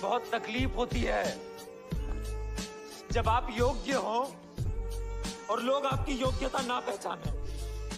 बहुत तकलीफ होती है जब आप योग्य हो और लोग आपकी योग्यता ना पहचाने।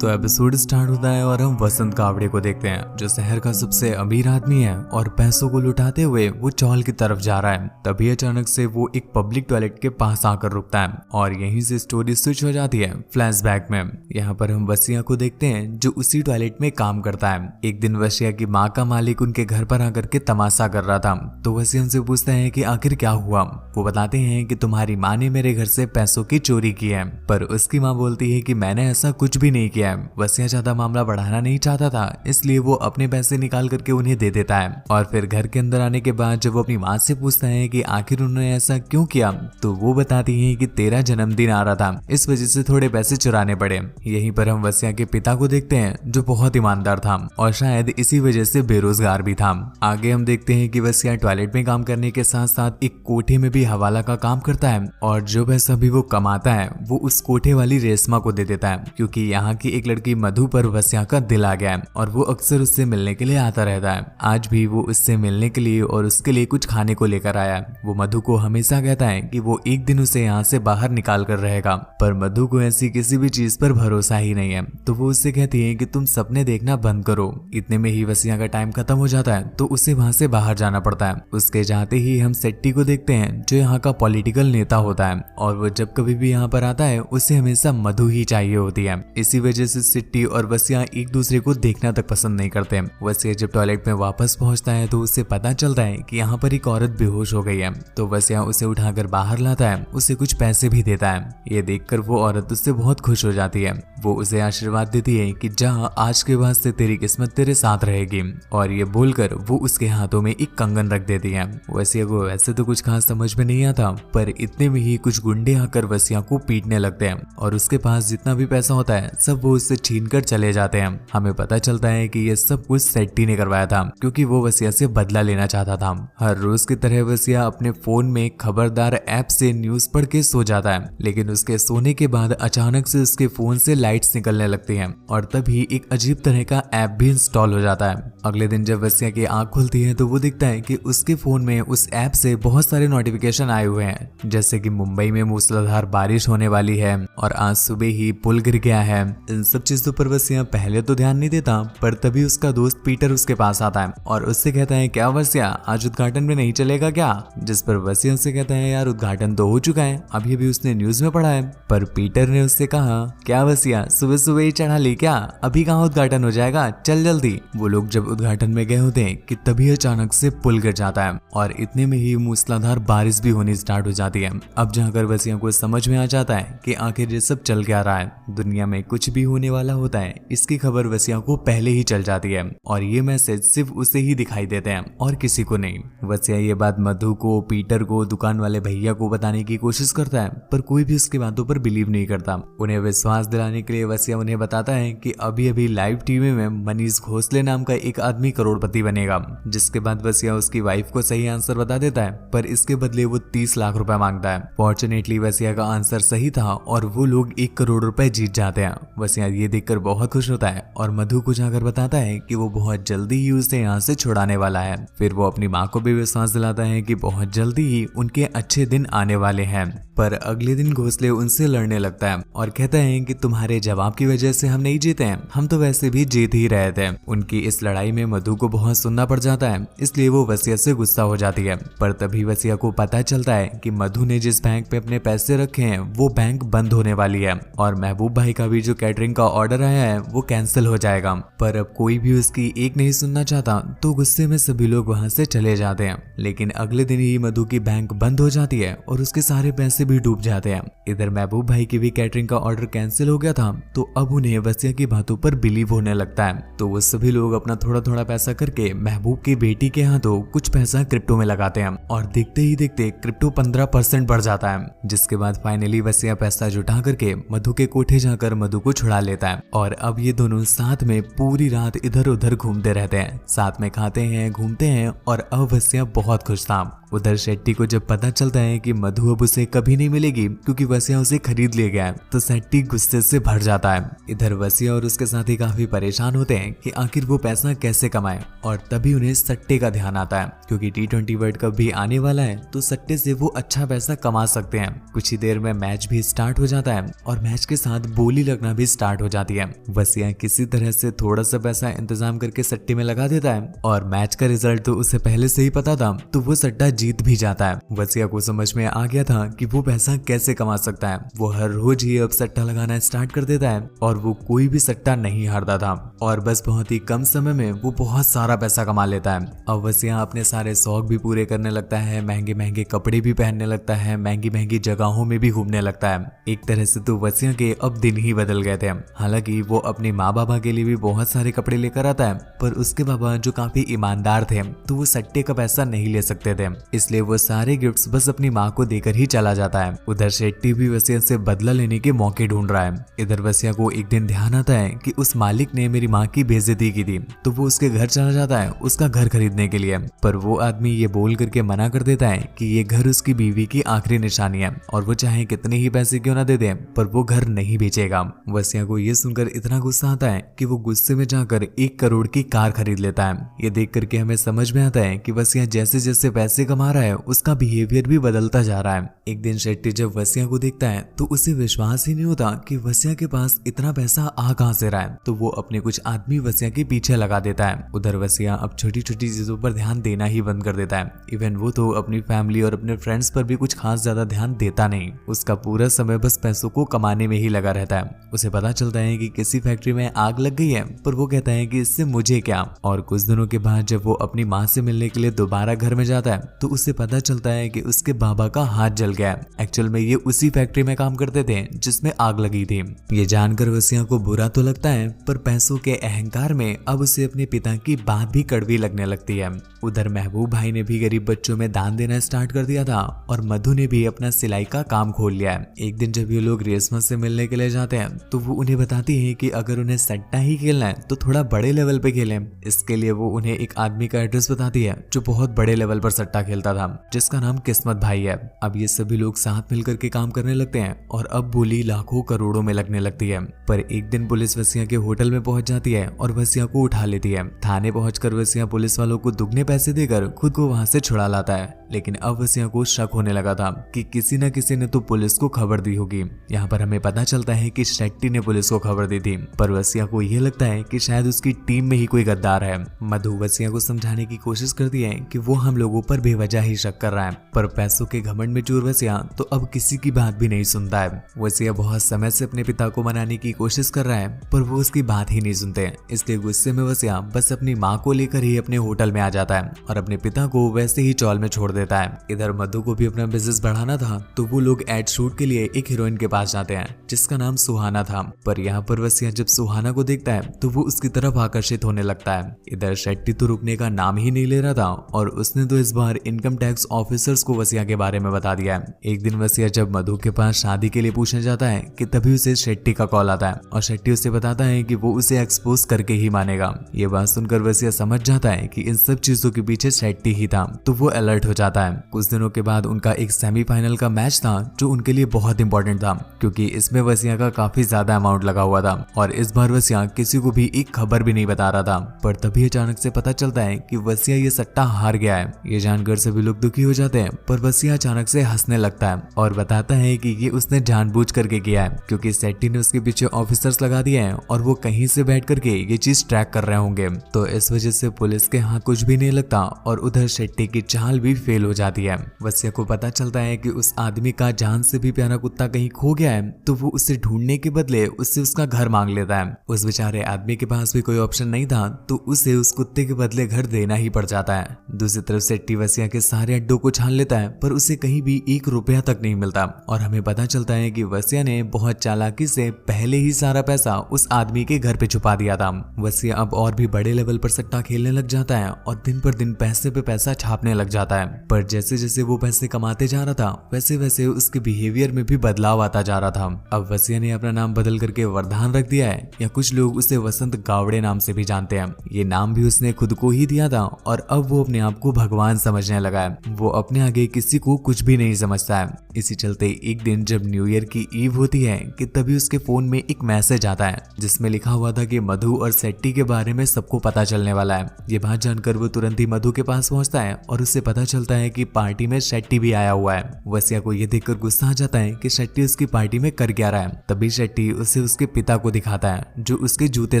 तो एपिसोड स्टार्ट होता है और हम वसंत कावड़े को देखते हैं जो शहर का सबसे अमीर आदमी है और पैसों को लुटाते हुए वो चौल की तरफ जा रहा है। तभी अचानक से वो एक पब्लिक टॉयलेट के पास आकर रुकता है और यहीं से स्टोरी स्विच हो जाती है फ्लैशबैक में। यहाँ पर हम वसिया को देखते हैं जो उसी टॉयलेट में काम करता है। एक दिन वसिया की माँ का मालिक उनके घर पर आकर के तमाशा कर रहा था तो वसिया उनसे पूछता है कि आखिर क्या हुआ। वो बताते हैं कि तुम्हारी माँ ने मेरे घर से पैसों की चोरी की है, पर उसकी माँ बोलती है कि मैंने ऐसा कुछ भी नहीं किया है। वसिया ज्यादा मामला बढ़ाना नहीं चाहता था, इसलिए वो अपने पैसे निकाल करके उन्हें दे देता है। और फिर घर के अंदर आने के बाद जब वो अपनी माँ से पूछता है कि आखिर उन्होंने ऐसा क्यों किया, तो वो बताती है कि तेरा जन्मदिन आ रहा था, इस वजह से थोड़े पैसे चुराने पड़े। यहीं पर हम वसिया के पिता को देखते हैं जो बहुत ईमानदार था और शायद इसी वजह से बेरोजगार भी था। आगे हम देखते हैं कि वसिया टॉयलेट में काम करने के साथ साथ एक कोठे में भी हवाला का काम करता है और जो पैसा भी वो कमाता है वो उस कोठे वाली रेशमा को दे देता है, क्योंकि यहाँ की एक लड़की मधु पर वसिया का दिल आ गया है और वो अक्सर उससे मिलने के लिए आता रहता है। आज भी वो उससे मिलने के लिए और उसके लिए कुछ खाने को लेकर आया है। वो मधु को हमेशा कहता है कि वो एक दिन उसे यहाँ से बाहर निकाल कर रहेगा, पर मधु को ऐसी किसी भी चीज पर भरोसा ही नहीं है। तो वो उससे कहती है कि तुम सपने देखना बंद करो। इतने में ही वसिया का टाइम खत्म हो जाता है तो उसे वहां से बाहर जाना पड़ता है। उसके जाते ही हम सेट्टी को देखते हैं जो यहाँ का पॉलिटिकल नेता होता है और वो जब कभी भी यहाँ पर आता है उसे हमेशा मधु ही चाहिए होती है। इसी वजह से सिट्टी और वसिया एक दूसरे को देखना तक पसंद नहीं करते। वसिया जब टॉयलेट में वापस पहुंचता है तो उसे पता चलता है कि यहाँ पर एक औरत बेहोश हो गई है। तो वसिया उसे उठाकर बाहर लाता है, उसे कुछ पैसे भी देता है। ये देखकर वो औरत उससे बहुत खुश हो जाती है। वो उसे आशीर्वाद देती है कि जा, आज के बाद से तेरी किस्मत तेरे साथ रहेगी, और ये बोलकर वो उसके हाथों में एक कंगन रख देती है। वसिया को वैसे तो कुछ खास समझ में नहीं आता, पर इतने में ही कुछ गुंडे आकर वसिया को पीटने लगते हैं और उसके पास जितना भी पैसा होता है सब वो उससे छीन कर चले जाते हैं। हमें पता चलता है कि ये सब कुछ सेट्टी ने करवाया था, क्योंकि वो वसिया से बदला लेना चाहता था। हर रोज की तरह वसिया अपने फोन में खबरदार ऐप से न्यूज पढ़ के सो जाता है, लेकिन उसके सोने के बाद अचानक से उसके फोन से लाइट्स निकलने लगती हैं और तभी एक अजीब तरह का ऐप भी इंस्टॉल हो जाता है। अगले दिन जब वसिया की आंख खुलती है तो वो दिखता है कि उसके फोन में उस ऐप से बहुत सारे नोटिफिकेशन आए हुए हैं, जैसे कि मुंबई में मूसलाधार बारिश होने वाली है और आज सुबह ही पुल गिर गया है। इन सब चीजों पर वसिया पहले तो ध्यान नहीं देता, पर तभी उसका दोस्त पीटर उसके पास आता है और उससे कहता है क्या वसिया, आज उद्घाटन में नहीं चलेगा क्या? जिस पर वसिया उससे कहता है यार उद्घाटन तो हो चुका है, अभी अभी उसने न्यूज में पढ़ा है। पर पीटर ने उससे कहा क्या वसिया, सुबह सुबह ही चढ़ा ली क्या? अभी कहाँ उद्घाटन हो जाएगा, चल जल्दी। वो लोग जब उद्घाटन में गए होते हैं कि तभी अचानक से पुल गिर जाता है और इतने में ही मूसलाधार बारिश भी होनी स्टार्ट हो जाती है। अब जाकर वसिया को समझ में आ जाता है कि आखिर ये सब चल क्या रहा है। दुनिया में कुछ भी होने वाला होता है इसकी खबर वसिया को पहले ही चल जाती है और ये मैसेज सिर्फ उसे ही दिखाई देते हैं और किसी को नहीं। वसिया ये बात मधु को, पीटर को, दुकान वाले भैया को बताने की कोशिश करता है, पर कोई भी उसकी बातों पर बिलीव नहीं करता। उन्हें विश्वास दिलाने के लिए वसिया उन्हें बताता है कि अभी अभी लाइव टीवी में मनीष घोसले नाम का एक आदमी करोड़पति बनेगा। जिसके बाद वसिया उसकी वाइफ को सही आंसर बता देता है, पर इसके बदले वो 30 लाख रुपए मांगता है। फॉर्चुनेटली वसिया का आंसर सही था और वो लोग 1 करोड़ रुपए जीत जाते हैं। वसिया ये देखकर बहुत खुश होता है और मधु को जाकर बताता है कि वो बहुत जल्दी ही उसे यहाँ से छुड़ाने वाला है। फिर वो अपनी माँ को भी विश्वास दिलाता है कि बहुत जल्दी ही उनके अच्छे दिन आने वाले हैं। पर अगले दिन घोसले उनसे लड़ने लगता है और कहता है कि तुम्हारे जवाब की वजह से हम नहीं जीते हैं, हम तो वैसे भी जीत ही रहे थे। उनकी इस लड़ाई में मधु को बहुत सुनना पड़ जाता है, इसलिए वो वसिया से गुस्सा हो जाती है। पर तभी वसिया को पता चलता है कि मधु ने जिस बैंक पे अपने पैसे रखे हैं वो बैंक बंद होने वाली है और महबूब भाई का भी जो कैटरिंग का ऑर्डर आया है वो कैंसिल हो जाएगा। पर अब कोई भी उसकी एक नहीं सुनना चाहता तो गुस्से में सभी लोग वहां से चले जाते हैं। लेकिन अगले दिन ही मधु की बैंक बंद हो जाती है और उसके सारे पैसे भी डूब जाते हैं। इधर महबूब भाई की भी कैटरिंग का ऑर्डर कैंसिल हो गया था, तो अब उन्हें वसिया की बातों पर बिलीव होने लगता है। तो वो सभी लोग अपना थोड़ा थोड़ा पैसा करके महबूब की बेटी के हाथों कुछ पैसा क्रिप्टो में लगाते हैं और देखते ही देखते क्रिप्टो 15% बढ़ जाता है। जिसके बाद फाइनली वसिया पैसा जुटा करके मधु के कोठे जाकर मधु को छुड़ा लेता है और अब ये दोनों साथ में पूरी रात इधर उधर घूमते रहते हैं, साथ में खाते हैं, घूमते हैं और अब वसिया बहुत खुश था। उधर शेट्टी को जब पता चलता है कि मधु अब उसे कभी नहीं मिलेगी क्योंकि वसिया उसे खरीद ले गया है, तो शेट्टी गुस्से से भर जाता है। इधर वसिया और उसके साथी काफी परेशान होते हैं कि आखिर वो पैसा कैसे कमाए, और तभी उन्हें सट्टे का ध्यान आता है क्योंकि T20 वर्ल्ड कप भी आने वाला है, तो सट्टे से वो अच्छा पैसा कमा सकते हैं। कुछ ही देर में मैच भी स्टार्ट हो जाता है और मैच के साथ बोली लगना भी स्टार्ट हो जाती है। वसिया किसी तरह से थोड़ा सा पैसा इंतजाम करके सट्टे में लगा देता है और मैच का रिजल्ट तो उसे पहले से ही पता था, तो वो सट्टा जीत भी जाता है। वसिया को समझ में आ गया था कि वो पैसा कैसे कमा सकता है। वो हर रोज ही अब सट्टा लगाना स्टार्ट कर देता है और वो कोई भी सट्टा नहीं हारता था और बस बहुत ही कम समय में वो बहुत सारा पैसा कमा लेता है। अब वसिया अपने सारे शौक भी पूरे करने लगता है, महंगे महंगे कपड़े भी पहनने लगता है, महंगी महंगी जगहों में भी घूमने लगता है। एक तरह से तो वसिया के अब दिन ही बदल गए थे। हालांकि वो अपने माँ बाबा के लिए भी बहुत सारे कपड़े लेकर आता है, पर उसके बाबा जो काफी ईमानदार थे, तो वो सट्टे का पैसा नहीं ले सकते थे, इसलिए वो सारे गिफ्ट्स बस अपनी माँ को देकर ही चला जाता है। उधर शेट्टी भी वसिया से बदला लेने के मौके ढूंढ रहा है। इधर वसिया को एक दिन ध्यान आता है कि उस मालिक ने मेरी माँ की बेइज्जती की थी, तो वो उसके घर चला जाता है उसका घर खरीदने के लिए, पर वो आदमी ये बोल करके मना कर देता है कि ये घर उसकी बीवी की आखिरी निशानी है और वो चाहे कितने ही पैसे क्यों ना दे दे, पर वो घर नहीं बेचेगा। वसिया को ये सुनकर इतना गुस्सा आता है कि वो गुस्से में जाकर 1 करोड़ की कार खरीद लेता है। ये देख करके हमें समझ में आता है कि वसिया जैसे जैसे पैसे कमा रहा है उसका बिहेवियर भी बदलता जा रहा है। एक दिन शेट्टी जब वसिया को देखता है तो उसे विश्वास ही नहीं होता कि वसिया के पास इतना पैसा आ कहां से रहा है, तो वो अपने कुछ आदमी वसिया के पीछे लगा देता है। उधर वसिया अब छोटी छोटी चीजों पर ध्यान देना ही बंद कर देता है। इवन वो तो अपनी फैमिली और अपने फ्रेंड्स पर भी कुछ खास ज्यादा ध्यान देता नहीं। उसका पूरा समय बस पैसों को कमाने में ही लगा रहता है। उसे पता चलता है कि किसी फैक्ट्री में आग लग गई है, पर वो कहता है कि इससे मुझे क्या। और कुछ दिनों के बाद जब वो अपनी माँ से मिलने के लिए दोबारा घर में जाता है तो उसे पता चलता है कि उसके बाबा का हाथ जल गया है। एक्चुअल में ये उसी फैक्ट्री में काम करते थे जिसमें आग लगी थी। ये जानकर वसिया को बुरा तो लगता है, पर पैसों के अहंकार में अब उसे अपने पिता की बात भी कड़वी लगने लगती है। उधर महबूब भाई ने भी गरीब बच्चों में दान देना स्टार्ट कर दिया था और मधु ने भी अपना सिलाई का काम खोल लिया है। एक दिन जब ये लोग रेशमा से मिलने के लिए जाते हैं तो वो उन्हें बताती है कि अगर उन्हें सट्टा ही खेलना है तो थोड़ा बड़े लेवल पे खेलें। इसके लिए वो उन्हें एक आदमी का एड्रेस बताती है जो बहुत बड़े लेवल पर सट्टा खेलता था, जिसका नाम किस्मत भाई है। अब ये सभी लोग साथ मिलकर के काम करने लगते हैं और अब बोली लाखों करोड़ों में लगने लगती है। पर एक दिन पुलिस वसिया के होटल में पहुंच जाती है और वसिया को उठा लेती है। थाने पहुंचकर वसिया पुलिस वालों को दुगने पैसे देकर खुद को वहां से छुड़ा लाता है। लेकिन अब वसिया को शक होने लगा था कि किसी न किसी ने तो पुलिस को खबर दी होगी। यहाँ पर हमें पता चलता है कि शेट्टी ने पुलिस को खबर दी थी, पर वसिया को यह लगता है कि शायद उसकी टीम में ही कोई गद्दार है। मधु वसिया को समझाने की कोशिश करती है कि वो हम लोगों पर बेवजह ही शक कर रहा है, पर पैसों के घमंड में चूर वसिया तो अब किसी की बात भी नहीं सुनता है। वसिया बहुत समय से अपने पिता को मनाने की कोशिश कर रहा है, पर वो उसकी बात ही नहीं सुनते। इसलिए गुस्से में वसिया बस अपनी माँ को लेकर ही अपने होटल में आ जाता है और अपने पिता को वैसे ही चौल में छोड़ देता है। इधर मधु को भी अपना बिजनेस बढ़ाना था, तो वो लोग एड शूट के लिए एक हीरोइन के पास जाते हैं जिसका नाम सुहाना था। पर यहाँ पर वसिया जब सुहाना को देखता है तो वो उसकी तरफ आकर्षित होने लगता है। इधर शेट्टी तो रुकने का नाम ही नहीं ले रहा था और उसने तो इस बार इनकम टैक्स ऑफिसर्स को वसिया के बारे में बता दिया है। एक दिन वसिया जब मधु के पास शादी के लिए पूछने जाता है कि तभी उसे शेट्टी का कॉल आता है और शेट्टी उसे बताता है कि वो उसे एक्सपोज करके ही मानेगा। ये बात सुनकर वसिया समझ जाता है कि इन सब चीजों के पीछे शेट्टी ही था, तो वो अलर्ट हो जाता है। कुछ दिनों के बाद उनका एक सेमीफाइनल का मैच था जो उनके लिए बहुत इंपॉर्टेंट था, क्योंकि इसमें वसिया का काफी ज्यादा अमाउंट लगा हुआ था और इस बार वसिया किसी को भी एक खबर भी नहीं बता रहा था। पर तभी अचानक से पता चलता है कि वसिया ये सट्टा हार गया है। ये जानकर सभी लोग दुखी हो जाते हैं, पर वसिया अचानक से हंसने लगता है और बताता है कि ये उसने जानबूझ करके किया है, क्योंकि शेट्टी ने उसके पीछे ऑफिसर्स लगा दिए हैं और वो कहीं से बैठ करके ये चीज ट्रैक कर रहे होंगे। तो इस वजह से पुलिस के हाथ कुछ भी नहीं लगता और उधर शेट्टी की चाल भी फेल हो जाती है। वसिया को पता चलता है कि उस आदमी का जान से भी प्यारा कुत्ता कहीं खो गया है, तो वो उसे ढूंढने के बदले उससे उसका घर मांग लेता है। उस बेचारे आदमी के पास भी कोई ऑप्शन नहीं था, तो उसे उस कुत्ते के बदले घर देना ही पड़ जाता है। दूसरी तरफ शेट्टी वसिया के सारे अड्डों को छान लेता है, पर उसे कहीं भी 1 रुपया तक नहीं मिलता और हमें पता चलता है कि वसिया ने बहुत चालाकी से पहले ही सारा पैसा उस आदमी के घर पे छुपा दिया था। वसिया अब और भी बड़े लेवल पर सट्टा खेलने लग जाता है और दिन पर दिन पैसे पे पैसा छापने लग जाता है। पर जैसे जैसे वो पैसे कमाते जा रहा था वैसे वैसे उसके बिहेवियर में भी बदलाव आता जा रहा था। अब वसिया ने अपना नाम बदल करके वरदान रख दिया है, या कुछ लोग उसे वसंत गावड़े नाम से भी जानते हैं। ये नाम भी उसने खुद को ही दिया था और अब वो अपने आप को भगवान समझने लगा है। वो अपने आगे किसी को कुछ भी नहीं समझता है। इसी चलते एक दिन जब न्यू ईयर की ईव होती है कि तभी उसके फोन में एक मैसेज आता है जिसमें लिखा हुआ था कि मधु और सेट्टी के बारे में सबको पता चलने वाला है। ये बात जानकर वो तुरंत ही मधु के पास पहुंचता है और उससे पता चलता है कि पार्टी में शेट्टी भी आया हुआ है। वसिया को ये देखकर गुस्सा आ जाता है कि शेट्टी उसकी पार्टी में कर क्या रहा है। तभी शेट्टी उसे उसके पिता को दिखाता है जो उसके जूते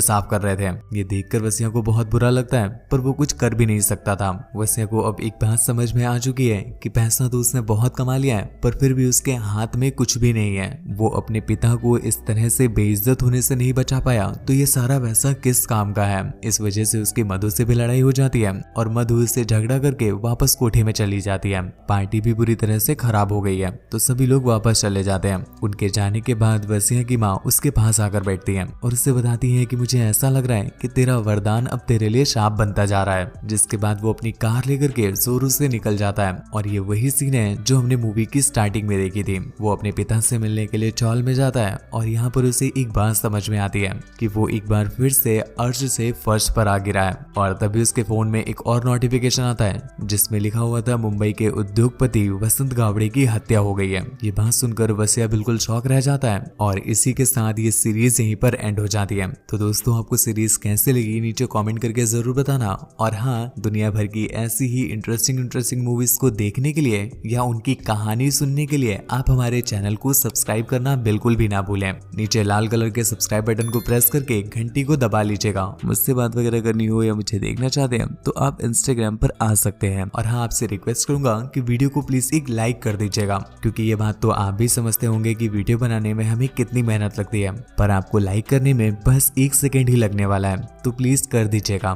साफ कर रहे थे। ये देखकर वसिया को बहुत बुरा लगता है पर वो कुछ कर भी नहीं सकता था। वसिया को अब एक बात समझ में आ चुकी है कि पैसा तो उसने बहुत कमा लिया है पर फिर भी उसके हाथ में कुछ भी नहीं है। वो अपने पिता को इस तरह से बेइज्जत होने से नहीं बचा पाया तो ये सारा पैसा किस काम का है। इस वजह से उसकी मधु से भी लड़ाई हो जाती है और मधु उससे झगड़ा करके वापस कोठे में चली जाती है। पार्टी भी बुरी तरह से खराब हो गई है तो सभी लोग वापस चले जाते हैं। उनके जाने के बाद वसिया की माँ उसके पास आकर बैठती है और उससे बताती है कि मुझे ऐसा लग रहा है कि तेरा वरदान अब तेरे लिए शाप बनता जा रहा है। जिसके बाद वो अपनी कार लेकर के जोरों से निकल जाता है और ये वही सीन है जो हमने मूवी की स्टार्टिंग में देखी थी। वो अपने पिता से मिलने के लिए चौल में जाता है और यहाँ पर उसे एक बात समझ में आती है कि वो एक बार फिर से अर्श से फर्श पर आ गिरा है। और तभी उसके फोन में एक और नोटिफिकेशन आता है जिसमें लिखा हुआ था मुंबई के उद्योगपति वसंत गावड़े की हत्या हो गई है। ये बात सुनकर वसिया बिल्कुल शॉक रह जाता है और इसी के साथ ये सीरीज यहीं पर एंड हो जाती है। तो दोस्तों आपको सीरीज कैसे लगी नीचे कमेंट करके जरूर बताना। और हाँ, दुनिया भर की ऐसी ही इंटरेस्टिंग मूवीज को देखने के लिए या उनकी कहानी सुनने के लिए आप हमारे चैनल को सब्सक्राइब करना बिल्कुल भी ना भूलें। नीचे लाल कलर के सब्सक्राइब बटन को प्रेस करके घंटी को दबा लीजिएगा। मुझसे बात वगैरह करनी हो या मुझे देखना चाहते हैं तो आप इंस्टाग्राम पर आ सकते हैं। और हाँ, आपसे रिक्वेस्ट करूंगा कि वीडियो को प्लीज एक लाइक कर दीजिएगा क्योंकि ये बात तो आप भी समझते होंगे कि वीडियो बनाने में हमें कितनी मेहनत लगती है, पर आपको लाइक करने में बस 1 सेकेंड ही लगने वाला है, तो प्लीज कर दीजिएगा।